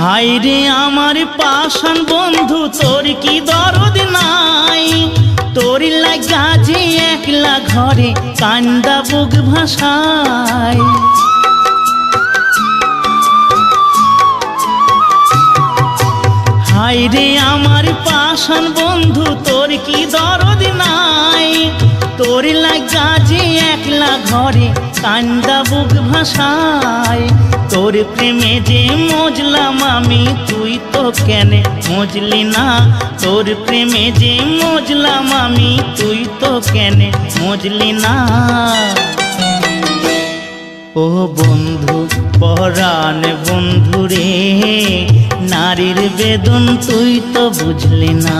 হায় রে আমার পাষাণ বন্ধু তোর কি দরদ নাই, তোর লাগা যে একলা ঘরে কান্দা বুক ভাষায়। হায় রে আমার পাষাণ বন্ধু তোর কি দরদ নাই, তোর লাগা যে একলা ঘরে কান্দা বুক ভাষায়। তোর প্রেমে যে মজলাম আমি তুই তো কেন মজলি না, তোর প্রেমে যে মজলাম আমি তুই তো কেন মজলি না। ও বন্ধু পরাণ বন্ধু রে, নারীর বেদন তুই তো বুঝলি না।